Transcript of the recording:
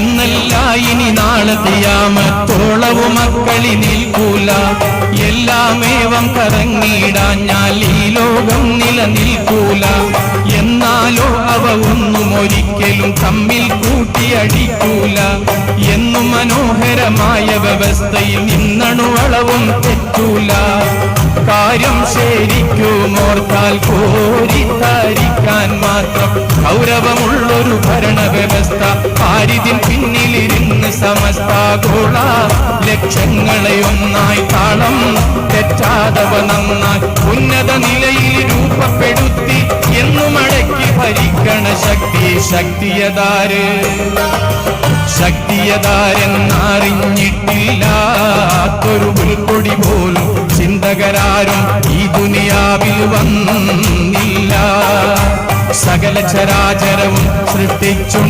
എന്നല്ല ഇനി നാളെ ഖിയാമത്തോളവും മക്കളി നിൽക്കൂല. എല്ലാമേവം കറങ്ങിയിടാഞ്ഞാൽ ഈ ലോകം നിലനിൽക്കൂല. എന്നാലോ അവ ഒന്നും ഒരിക്കലും തമ്മിൽ കൂട്ടിയടിക്കൂല. എന്നും മനോഹരമായ വ്യവസ്ഥയിൽ നിന്നണുവളവും തെറ്റൂല. കാര്യം ശരിക്കുമോർത്താൽ കോരിത്താരിക്കാൻ മാത്രം ഗൗരവമുള്ളൊരു ഭരണവ്യവസ്ഥ. പാരിതിൻ പിന്നിലിരുന്ന് സമസ്താഗോള ലക്ഷ്യങ്ങളെ ഒന്നായി താളം തെറ്റാതവ നന്നായി ഉന്നത നിലയിൽ രൂപപ്പെടുത്തി എന്നും അടക്കി ഭരിക്കണ ശക്തിയതാരെന്നറിഞ്ഞിട്ടില്ലാത്തൊരു പുൽക്കൊടി പോലും ചിന്തകരാരും ഈ ദുനിയാവിൽ വന്നില്ല. സകല ചരാചരവും സൃഷ്ടിച്ചു